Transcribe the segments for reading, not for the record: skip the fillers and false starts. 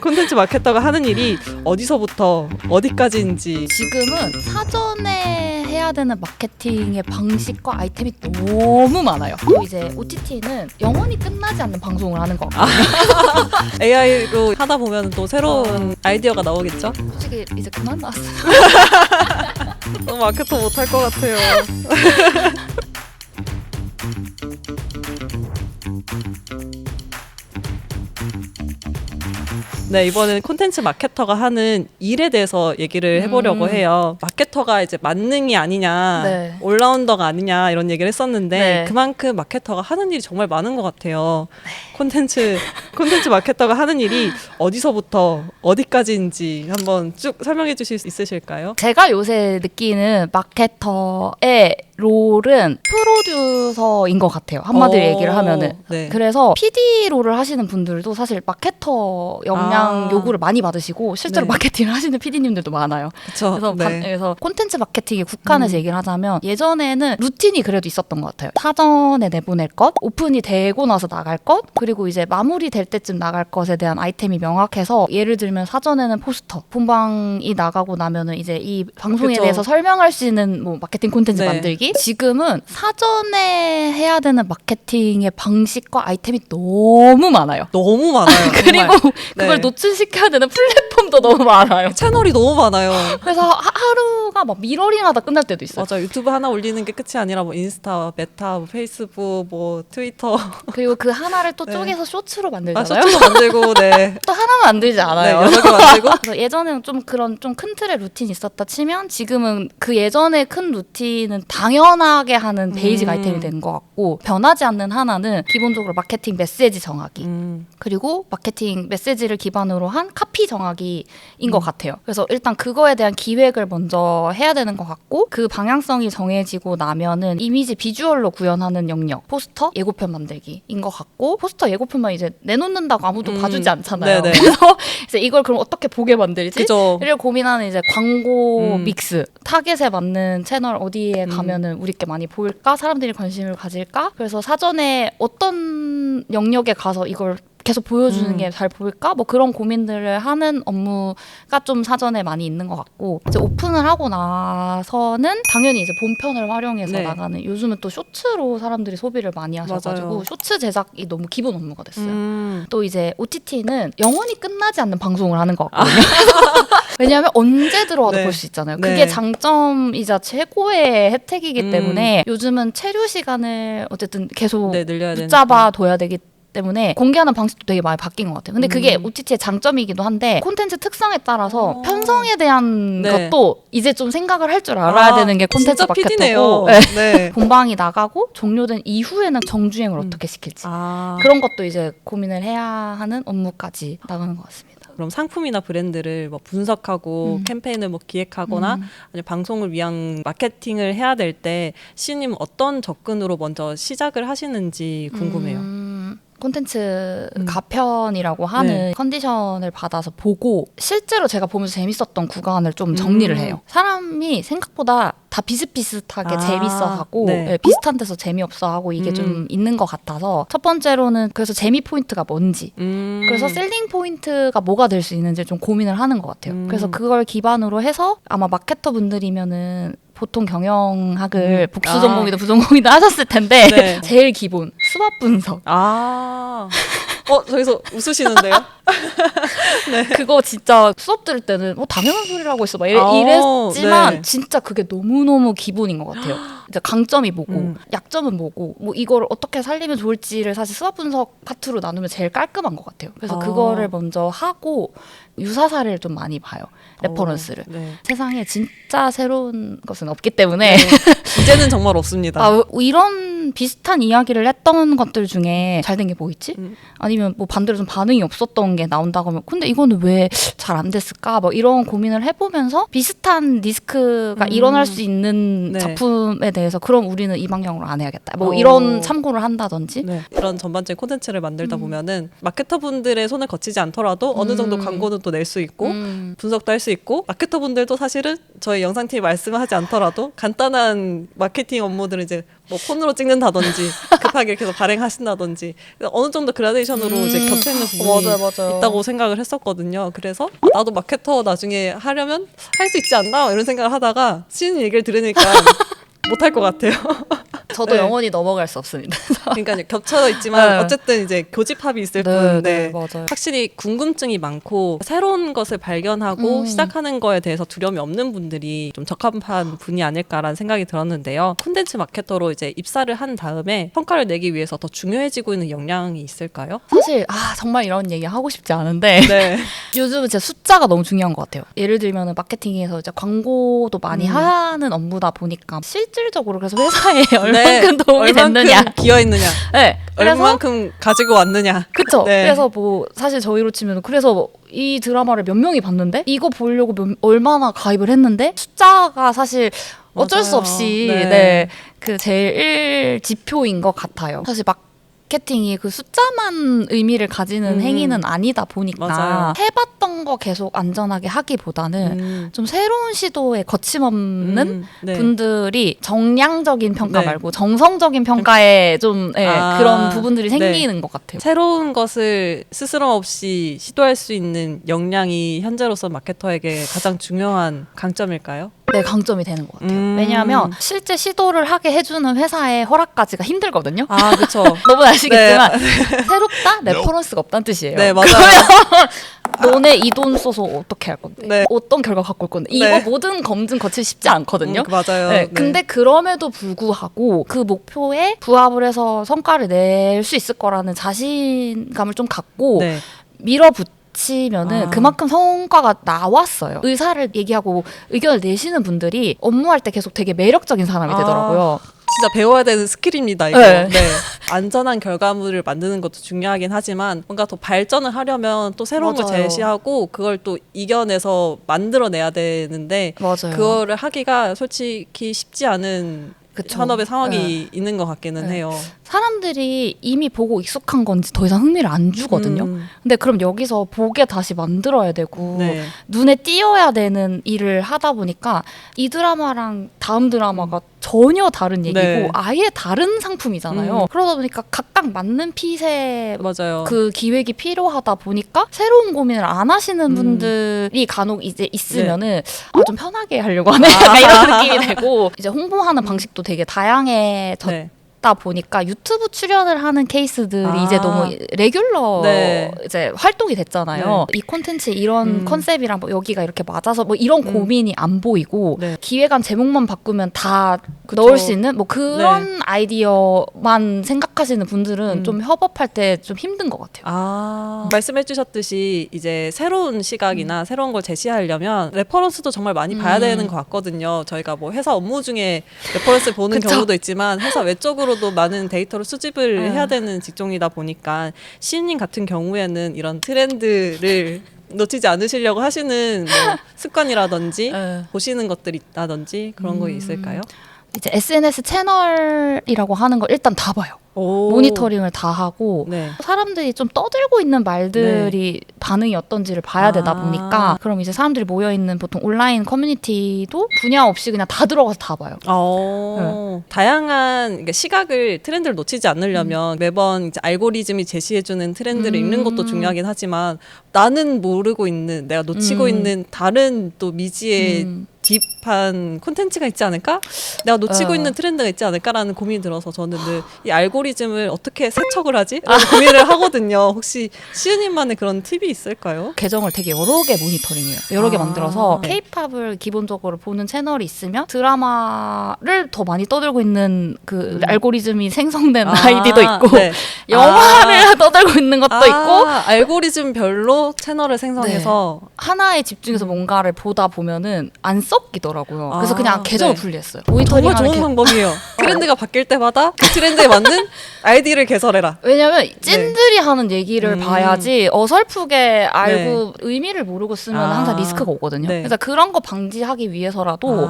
콘텐츠 마케터가 하는 일이 어디서부터 어디까지인지. 지금은 사전에 해야 되는 마케팅의 방식과 아이템이 너무 많아요. 그리고 이제 OTT는 영원히 끝나지 않는 방송을 하는 거 같아요. AI로 하다 보면 또 새로운 아이디어가 나오겠죠? 솔직히 이제 그만 나왔어요. 마케터 못할 것 같아요. 네, 이번엔 콘텐츠 마케터가 하는 일에 대해서 얘기를 해보려고 해요. 마케터가 이제 만능이 아니냐, 네. 올라운더가 아니냐 이런 얘기를 했었는데 네. 그만큼 마케터가 하는 일이 정말 많은 것 같아요. 콘텐츠 마케터가 하는 일이 어디서부터 어디까지인지 한번 쭉 설명해 주실 수 있으실까요? 제가 요새 느끼는 마케터의 롤은 프로듀서인 것 같아요. 한마디로 얘기를 하면은. 네. 그래서 PD 롤을 하시는 분들도 사실 마케터 역량 요구를 많이 받으시고 실제로 네. 마케팅을 하시는 PD님들도 많아요. 그렇죠. 그래서 콘텐츠 마케팅에 국한해서 얘기를 하자면 예전에는 루틴이 그래도 있었던 것 같아요. 사전에 내보낼 것, 오픈이 되고 나서 나갈 것, 그리고 이제 마무리될 때쯤 나갈 것에 대한 아이템이 명확해서 예를 들면 사전에는 포스터, 본방이 나가고 나면은 이제 이 방송에 그쵸. 대해서 설명할 수 있는 뭐 마케팅 콘텐츠 네. 만들기. 지금은 사전에 해야 되는 마케팅의 방식과 아이템이 너무 많아요. 너무 많아요. 그리고 정말. 그걸 네. 노출시켜야 되는 플랫폼도 너무 많아요. 채널이 너무 많아요. 그래서 하루가 막 미러링하다 끝날 때도 있어요. 맞아, 유튜브 하나 올리는 게 끝이 아니라 뭐 인스타, 메타, 뭐 페이스북, 뭐 트위터, 그리고 그 하나를 또 네. 쪼개서 쇼츠로 만들잖아요. 쇼츠도 만들고, 네. 또 하나만 만들지 않아요. 네, 여러 개 만들고. 그래서 예전에는 좀 그런 좀 큰 틀의 루틴이 있었다 치면 지금은 그 예전의 큰 루틴은 당연하게 하는 베이직 아이템이 된 것 같고 변하지 않는 하나는 기본적으로 마케팅 메시지 정하기 그리고 마케팅 메시지를 기반으로 한 카피 정하기인 것 같아요. 그래서 일단 그거에 대한 기획을 먼저 해야 되는 것 같고 그 방향성이 정해지고 나면은 이미지 비주얼로 구현하는 영역 포스터 예고편 만들기인 것 같고 포스터 예고편만 이제 내놓는다고 아무도 봐주지 않잖아요. 네네. 그래서 이제 이걸 그럼 어떻게 보게 만들지? 그죠. 를 고민하는 이제 광고 믹스 타겟에 맞는 채널 어디에 가면은 우리께 많이 보일까 사람들이 관심을 가질까 그래서 사전에 어떤 영역에 가서 이걸 계속 보여주는 게 잘 보일까 뭐 그런 고민들을 하는 업무가 좀 사전에 많이 있는 것 같고 이제 오픈을 하고 나서는 당연히 이제 본편을 활용해서 네. 나가는 요즘은 또 쇼츠로 사람들이 소비를 많이 하셔가지고 맞아요. 쇼츠 제작이 너무 기본 업무가 됐어요. 또 이제 OTT는 영원히 끝나지 않는 방송을 하는 것 같거든요. 왜냐하면 언제 들어와도 네. 볼 수 있잖아요. 네. 그게 장점이자 최고의 혜택이기 때문에 요즘은 체류 시간을 어쨌든 계속 네, 늘려야 붙잡아 둬야 되기 때문에 공개하는 방식도 되게 많이 바뀐 것 같아요. 근데 그게 OTT의 장점이기도 한데 콘텐츠 특성에 따라서 편성에 대한 네. 것도 이제 좀 생각을 할 줄 알아야 되는 게 콘텐츠 진짜 마케터고 PD네요. 네. 본방이 나가고 종료된 이후에는 정주행을 어떻게 시킬지 그런 것도 이제 고민을 해야 하는 업무까지 나가는 것 같습니다. 그럼 상품이나 브랜드를 뭐 분석하고 캠페인을 뭐 기획하거나 아니면 방송을 위한 마케팅을 해야 될 때 시님 어떤 접근으로 먼저 시작을 하시는지 궁금해요. 콘텐츠 가편이라고 하는 네. 컨디션을 받아서 보고 실제로 제가 보면서 재밌었던 구간을 좀 정리를 해요. 사람이 생각보다 다 비슷비슷하게 재밌어하고 네. 네, 비슷한 데서 재미없어하고 이게 좀 있는 것 같아서 첫 번째로는 그래서 재미 포인트가 뭔지 그래서 셀링 포인트가 뭐가 될 수 있는지 좀 고민을 하는 것 같아요. 그래서 그걸 기반으로 해서 아마 마케터 분들이면은 보통 경영학을 복수 전공이든 부전공이든 하셨을 텐데 네. 제일 기본 수업 분석 저기서 웃으시는데요? 그거 진짜 수업 들을 때는 당연한 소리라고 했어 막 이랬지만 네. 진짜 그게 너무너무 기본인 것 같아요. 이제 강점이 뭐고 약점은 뭐고 뭐 이걸 어떻게 살리면 좋을지를 사실 수업 분석 파트로 나누면 제일 깔끔한 것 같아요. 그래서 그거를 먼저 하고 유사 사례를 좀 많이 봐요. 레퍼런스를. 네. 세상에 진짜 새로운 것은 없기 때문에 이제는 정말 없습니다. 이런 비슷한 이야기를 했던 것들 중에 잘 된 게 뭐 있지? 아니면 뭐 반대로 좀 반응이 없었던 게 나온다고 하면 근데 이거는 왜 잘 안 됐을까? 뭐 이런 고민을 해보면서 비슷한 리스크가 일어날 수 있는 네. 작품에 대해서 그럼 우리는 이 방향으로 안 해야겠다. 뭐 이런 참고를 한다든지 네. 이런 전반적인 콘텐츠를 만들다 보면은 마케터분들의 손을 거치지 않더라도 어느 정도 광고는 또 낼 수 있고 분석도 할 수 있고 마케터분들도 사실은 저희 영상팀이 말씀을 하지 않더라도 간단한 마케팅 업무들을 이제 뭐 폰으로 찍는다든지 급하게 이렇게 해서 발행하신다든지 어느 정도 그라데이션으로 이제 겹쳐 있는 부분이 맞아요. 있다고 생각을 했었거든요. 그래서 나도 마케터 나중에 하려면 할 수 있지 않나 이런 생각을 하다가 시인 얘기를 들으니까 못할 것 같아요. 저도 네. 영원히 넘어갈 수 없습니다. 그러니까 겹쳐 있지만 네. 어쨌든 이제 교집합이 있을 네, 뿐인데 맞아요. 확실히 궁금증이 많고 새로운 것을 발견하고 시작하는 거에 대해서 두려움이 없는 분들이 좀 적합한 분이 아닐까라는 생각이 들었는데요. 콘텐츠 마케터로 이제 입사를 한 다음에 성과를 내기 위해서 더 중요해지고 있는 역량이 있을까요? 사실 정말 이런 얘기 하고 싶지 않은데 네. 요즘은 진짜 숫자가 너무 중요한 것 같아요. 예를 들면 마케팅에서 이제 광고도 많이 하는 업무다 보니까 실질적으로 그래서 회사에 얼만큼 도움이 됐느냐, 얼만큼 기여했느냐, 네, 그래서 얼만큼 가지고 왔느냐. 그쵸. 네. 그래서 뭐 사실 저희로 치면 그래서 이 드라마를 몇 명이 봤는데 이거 보려고 얼마나 가입을 했는데 숫자가 사실 어쩔 수 맞아요. 없이 네. 그 제일 지표인 것 같아요. 사실 마케팅이 그 숫자만 의미를 가지는 행위는 아니다 보니까 맞아요. 해봤던 거 계속 안전하게 하기보다는 좀 새로운 시도에 거침없는 네. 분들이 정량적인 평가 네. 말고 정성적인 평가에 좀 그런 부분들이 네. 생기는 것 같아요. 새로운 것을 스스럼 없이 시도할 수 있는 역량이 현재로서 마케터에게 가장 중요한 강점일까요? 네, 강점이 되는 것 같아요. 왜냐하면 실제 시도를 하게 해주는 회사의 허락까지가 힘들거든요. 아, 그렇죠. 너무 아시겠지만 새롭다? 레퍼런스가 없다는 뜻이에요. 네, 맞아요. 너네 이 돈 써서 어떻게 할 건데? 네. 어떤 결과 갖고 올 건데? 네. 이거 모든 검증 거치기 쉽지 않거든요. 맞아요. 네, 근데 그럼에도 불구하고 그 목표에 부합을 해서 성과를 낼 수 있을 거라는 자신감을 좀 갖고 네. 밀어붙이면은 그만큼 성과가 나왔어요. 의사를 얘기하고 의견을 내시는 분들이 업무할 때 계속 되게 매력적인 사람이 되더라고요. 진짜 배워야 되는 스킬입니다, 이거. 네. 네. 안전한 결과물을 만드는 것도 중요하긴 하지만 뭔가 더 발전을 하려면 또 새로운 걸 맞아요. 제시하고 그걸 또 이겨내서 만들어내야 되는데 맞아요. 그거를 하기가 솔직히 쉽지 않은 그쵸. 현업의 상황이 있는 것 같기는 네. 해요. 사람들이 이미 보고 익숙한 건지 더 이상 흥미를 안 주거든요. 근데 그럼 여기서 보게 다시 만들어야 되고 네. 눈에 띄어야 되는 일을 하다 보니까 이 드라마랑 다음 드라마가 전혀 다른 얘기고 네. 아예 다른 상품이잖아요. 그러다 보니까 각각 맞는 핏의 맞아요. 그 기획이 필요하다 보니까 새로운 고민을 안 하시는 분들이 간혹 이제 있으면은 좀 편하게 하려고 하네 약간 이런 느낌이 되고 이제 홍보하는 방식도 되게 다양해졌다 네. 보니까 유튜브 출연을 하는 케이스들이 이제 너무 레귤러 네. 이제 활동이 됐잖아요. 이 콘텐츠 이런 컨셉이랑 뭐 여기가 이렇게 맞아서 뭐 이런 고민이 안 보이고 네. 기획안 제목만 바꾸면 다 그쵸. 넣을 수 있는 뭐 그런 아이디어만 생각하시는 분들은 좀 협업할 때 좀 힘든 것 같아요. 말씀해 주셨듯이 이제 새로운 시각이나 새로운 걸 제시하려면 레퍼런스도 정말 많이 봐야 되는 것 같거든요. 저희가 뭐 회사 업무 중에 레퍼런스 보는 그쵸. 경우도 있지만 회사 외적으로도 많은 데이터를 수집을 해야 되는 직종이다 보니까 시인님 같은 경우에는 이런 트렌드를 놓치지 않으시려고 하시는 뭐 습관이라든지 보시는 것들이 있다든지 그런 거 있을까요? 이제 SNS 채널이라고 하는 걸 일단 다 봐요. 오. 모니터링을 다 하고 네. 사람들이 좀 떠들고 있는 말들이 반응이 어떤지를 봐야 되다 보니까 그럼 이제 사람들이 모여있는 보통 온라인 커뮤니티도 분야 없이 그냥 다 들어가서 다 봐요. 다양한 그러니까 시각을 트렌드를 놓치지 않으려면 매번 이제 알고리즘이 제시해주는 트렌드를 읽는 것도 중요하긴 하지만 나는 모르고 있는 내가 놓치고 있는 다른 또 미지의 딥한 콘텐츠가 있지 않을까? 내가 놓치고 있는 트렌드가 있지 않을까라는 고민이 들어서 저는 늘 이 알고리즘을 어떻게 세척을 하지? 라는 고민을 하거든요. 혹시 시은님만의 그런 팁이 있을까요? 계정을 되게 여러 개 모니터링해요. 여러 개 만들어서 네. K-팝을 기본적으로 보는 채널이 있으면 드라마를 더 많이 떠들고 있는 그 알고리즘이 생성된 아이디도 있고 네. 영화를 떠들고 있는 것도 있고 알고리즘별로 채널을 생성해서 하나에 집중해서 뭔가를 보다 보면은 안 섞이더라고요. 그래서 그냥 계정을 네. 분리했어요. 정말 좋은 모니터링하는 방법이에요. 트렌드가 바뀔 때마다 그 트렌드에 맞는 아이디를 개설해라. 왜냐면 찐들이 하는 얘기를 봐야지 어설프게 알고 네. 의미를 모르고 쓰면 항상 리스크가 오거든요. 네. 그래서 그런 거 방지하기 위해서라도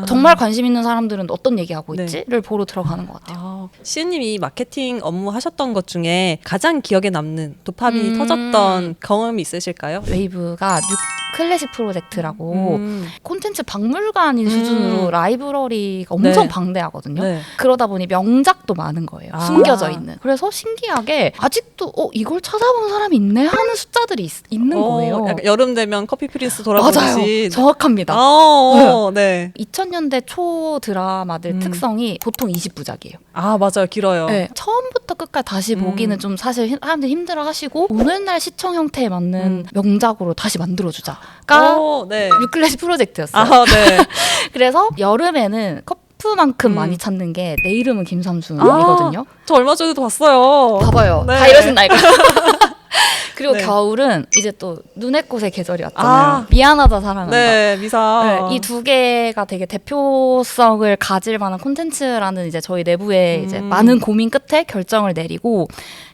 정말 관심 있는 사람들은 어떤 얘기하고 네. 있지를 보러 들어가는 것 같아요. 시은님이 마케팅 업무 하셨던 것 중에 가장 기억에 남는 도파민이 터졌던 경험이 있으실까요? 웨이브가 클래식 프로젝트라고 콘텐츠 박물관인 수준으로 라이브러리가 엄청 네. 방대하거든요. 네. 그러다 보니 명작도 많은 거예요. 숨겨져 있는. 그래서 신기하게 아직도 이걸 찾아본 사람이 있네 하는 숫자들이 있는 거예요. 약간 여름 되면 커피 프린스 맞아요. 돌아보듯이. 정확합니다. 네. 2000년대 초 드라마들 특성이 보통 20부작이에요. 아, 맞아요. 길어요. 네, 처음부터 끝까지 다시 보기는 좀 사실 사람들이 힘들어 하시고 오늘날 시청 형태에 맞는 명작으로 다시 만들어주자가 네. 뉴클래식 프로젝트였어요. 아, 네. 그래서 여름에는 커프만큼 많이 찾는 게 내 이름은 김삼순이거든요. 저 얼마 전에도 봤어요. 봐봐요. 네. 다 이러신 나이가. 그리고 네. 겨울은 이제 또 눈의 꽃의 계절이 왔잖아요. 미안하다 사랑한다. 네, 미사. 이 두 개가 되게 대표성을 가질 만한 콘텐츠라는 이제 저희 내부에 이제 많은 고민 끝에 결정을 내리고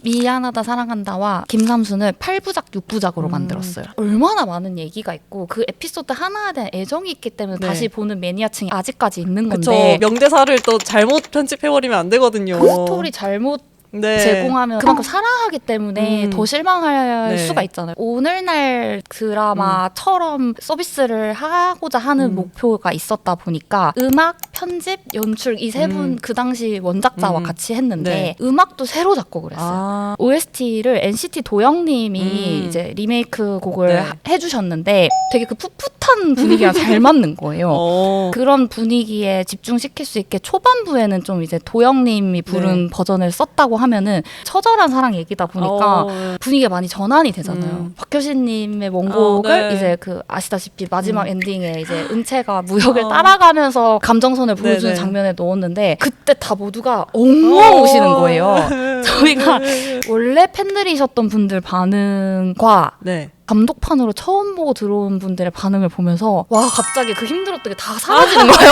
미안하다 사랑한다와 김삼순을 8부작 6부작으로 만들었어요. 얼마나 많은 얘기가 있고 그 에피소드 하나에 대한 애정이 있기 때문에 네. 다시 보는 매니아층이 아직까지 있는 그쵸. 건데 명대사를 또 잘못 편집해버리면 안 되거든요. 그 스토리 잘못 네. 제공하면 그만큼 사랑하기 때문에 더 실망할 네. 수가 있잖아요. 오늘날 드라마처럼 서비스를 하고자 하는 목표가 있었다 보니까 음악, 편집, 연출 이 세 분 그 당시 원작자와 같이 했는데 음악도 새로 작곡을 했어요. OST를 NCT 도영님이 이제 리메이크 곡을 해주셨는데 되게 그 풋풋한 분위기랑 잘 맞는 거예요. 그런 분위기에 집중시킬 수 있게 초반부에는 좀 이제 도영님이 부른 버전을 썼다고 하면은 처절한 사랑 얘기다 보니까 분위기가 많이 전환이 되잖아요. 박효신님의 원곡을 이제 그 아시다시피 마지막 엔딩에 이제 은채가 무역을 따라가면서 감정선을 보여주는 장면에 넣었는데 그때 다 모두가 엉엉 우시는 거예요. 저희가 원래 팬들이셨던 분들 반응과 감독판으로 처음 보고 들어온 분들의 반응을 보면서 와 갑자기 그 힘들었던 게 다 사라지는 거예요.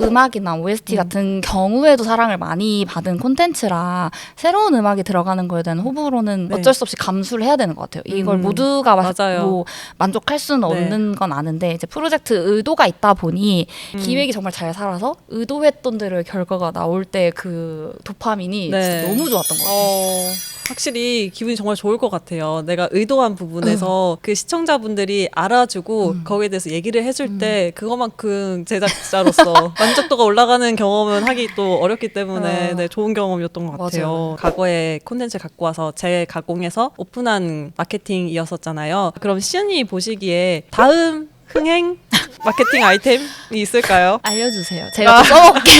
음악이나 OST 같은 경우에도 사랑을 많이 받은 콘텐츠라 새로운 음악이 들어가는 거에 대한 호불호는 어쩔 수 없이 감수를 해야 되는 것 같아요. 이걸 모두가 뭐 만족할 수는 없는 건 아는데 이제 프로젝트 의도가 있다 보니 기획이 정말 잘 살아서 의도했던 대로의 결과가 나올 때 그 도파민이 진짜 너무 좋았던 것 같아요. 확실히 기분이 정말 좋을 것 같아요. 내가 의도한 부분에서 그 시청자분들이 알아주고 거기에 대해서 얘기를 해줄 때 그것만큼 제작자로서 만족도가 올라가는 경험은 하기 또 어렵기 때문에 좋은 경험이었던 것 같아요. 맞아요. 과거에 콘텐츠 갖고 와서 재가공해서 오픈한 마케팅이었었잖아요. 그럼 시은이 보시기에 다음 흥행 마케팅 아이템이 있을까요? 알려주세요. 제가 또 써볼게.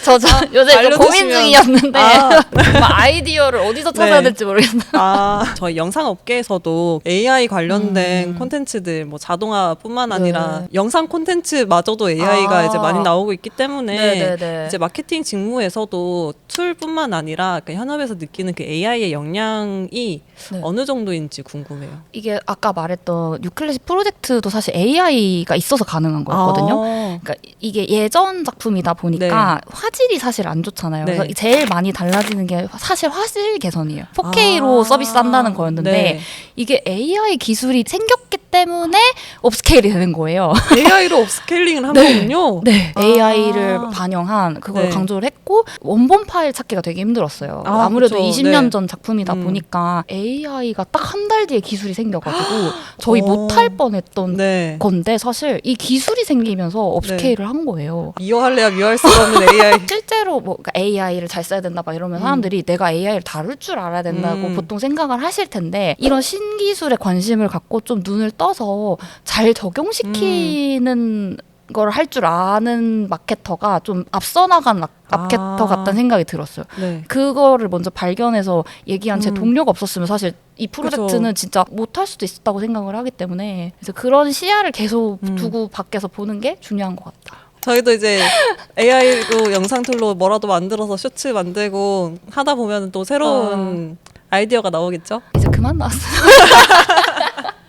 저 요새 좀 고민 중이었는데 아이디어를 어디서 찾아야 될지 모르겠어요. 저희 영상 업계에서도 AI 관련된 콘텐츠들 뭐 자동화뿐만 아니라 영상 콘텐츠마저도 AI가 이제 많이 나오고 있기 때문에 이제 마케팅 직무에서도 툴뿐만 아니라 그 현업에서 느끼는 그 AI의 역량이 어느 정도인지 궁금해요. 이게 아까 말했던 뉴클래식 프로젝트도 사실 AI가 있어서 가능한 거였거든요. 그러니까 이게 예전 작품이다 보니까 화질이 사실 안 좋잖아요. 그래서 제일 많이 달라지는 게 사실 화질 개선이에요. 4K로 서비스한다는 거였는데 이게 AI 기술이 생겼기 때문에 업스케일이 되는 거예요. AI로 업스케일링을 한 거군요. AI를 반영한 그걸 강조를 했고 원본 파일 찾기가 되게 힘들었어요. 아무래도 그쵸. 20년 전 작품이다 보니까 AI가 딱 한 달 뒤에 기술이 생겨가지고 저희 못할 뻔했던 건데 사실 이 기술이 생기면서 업스케일을 한 거예요. 미워할래야 미워할 수 없는 AI. 실제로 뭐 AI를 잘 써야 된다 막 이러면 사람들이 내가 AI를 다룰 줄 알아야 된다고 보통 생각을 하실 텐데 이런 신기술에 관심을 갖고 좀 눈을 떠서 잘 적용시키는 걸 할 줄 아는 마케터가 좀 앞서 나간 마케터 같다는 생각이 들었어요. 그거를 먼저 발견해서 얘기한 제 동료가 없었으면 사실 이 프로젝트는 진짜 못할 수도 있었다고 생각을 하기 때문에 그래서 그런 시야를 계속 두고 밖에서 보는 게 중요한 것 같다. 저희도 이제 AI로 영상 툴로 뭐라도 만들어서 쇼츠 만들고 하다 보면 또 새로운 아이디어가 나오겠죠? 이제 그만 나왔어요.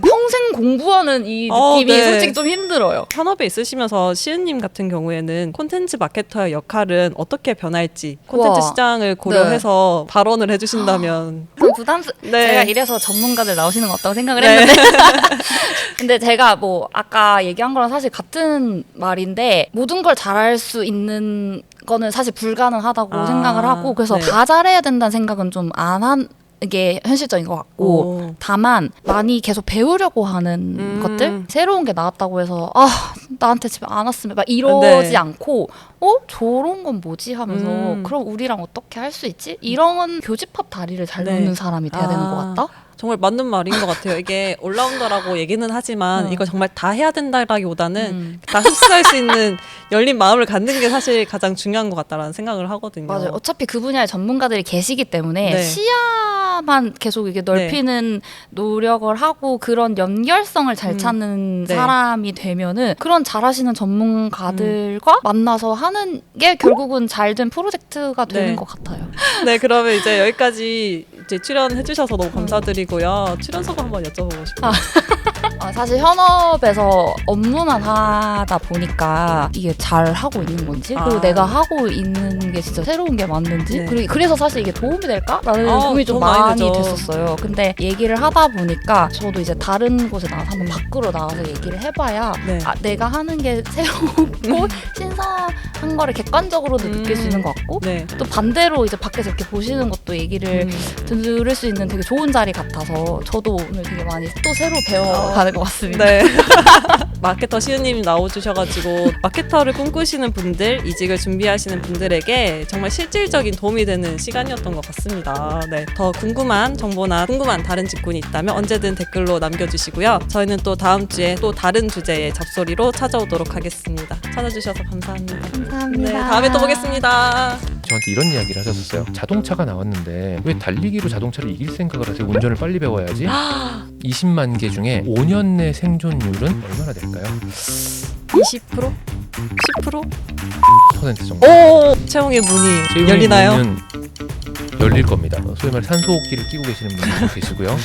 평생 공부하는 하는 이 느낌이 네. 솔직히 좀 힘들어요. 현업에 있으시면서 시은님 같은 경우에는 콘텐츠 마케터의 역할은 어떻게 변할지 콘텐츠 우와. 시장을 고려해서 발언을 해주신다면 좀 네. 제가 이래서 전문가들 나오시는 것 같다고 생각을 했는데 근데 제가 뭐 아까 얘기한 거랑 사실 같은 말인데 모든 걸 잘할 수 있는 거는 사실 불가능하다고 생각을 하고 그래서 네. 다 잘해야 된다는 생각은 좀 안 한 게 현실적인 것 같고 오. 다만 많이 계속 배우려고 하는 것들 새로운 게 나왔다고 해서 나한테 집에 안 왔으면 막 이러지 네. 않고 저런 건 뭐지 하면서 그럼 우리랑 어떻게 할 수 있지? 이런 교집합 다리를 잘 네. 놓는 사람이 돼야 되는 것 같다? 정말 맞는 말인 것 같아요. 이게 올라운더라고 얘기는 하지만 이거 정말 다 해야 된다라기보다는 다 흡수할 수 있는 열린 마음을 갖는 게 사실 가장 중요한 것 같다라는 생각을 하거든요. 맞아요. 어차피 그 분야의 전문가들이 계시기 때문에 네. 시야만 계속 이게 넓히는 노력을 하고 그런 연결성을 잘 찾는 네. 사람이 되면은 그런 잘하시는 전문가들과 만나서 하는 게 결국은 잘된 프로젝트가 되는 네. 것 같아요. 네, 그러면 이제 여기까지 이제 출연해주셔서 너무 감사드리고요. 출연소감 한번 여쭤보고 싶어요. 사실 현업에서 업무만 하다 보니까 이게 잘 하고 있는 건지 그리고 내가 하고 있는 게 진짜 새로운 게 맞는지 네. 그래서 사실 이게 도움이 될까라는 고민이 좀 도움 많이 많이 되죠. 됐었어요. 근데 얘기를 하다 보니까 저도 이제 다른 곳에 나가서 한번 밖으로 나가서 얘기를 해봐야 네. 내가 하는 게 새롭고 신선한 거를 객관적으로도 느낄 수 있는 것 같고 네. 또 반대로 이제 밖에서 이렇게 보시는 것도 얘기를 들을 수 있는 되게 좋은 자리 같아서 저도 오늘 되게 많이 또 새로 배워가는 것 같습니다. 네. 마케터 시은님 나와주셔가지고 마케터를 꿈꾸시는 분들, 이직을 준비하시는 분들에게 정말 실질적인 도움이 되는 시간이었던 것 같습니다. 네. 더 궁금한 정보나 궁금한 다른 직군이 있다면 언제든 댓글로 남겨주시고요. 저희는 또 다음 주에 또 다른 주제의 잡소리로 찾아오도록 하겠습니다. 찾아주셔서 감사합니다. 감사합니다. 네, 다음에 또 보겠습니다. 저한테 이런 이야기를 하셨어요. 자동차가 나왔는데 왜 달리기로 자동차를 이길 생각을 하세요? 운전을 빨리 배워야지. 20만 개 중에 5년 내 생존율은 얼마나 될까요? 20%? 10%? % 정도. 오! 채용의 문이 채용의 열리나요? 문은 열릴 겁니다. 소위 말해 산소호흡기를 끼고 계시는 분들도 계시고요.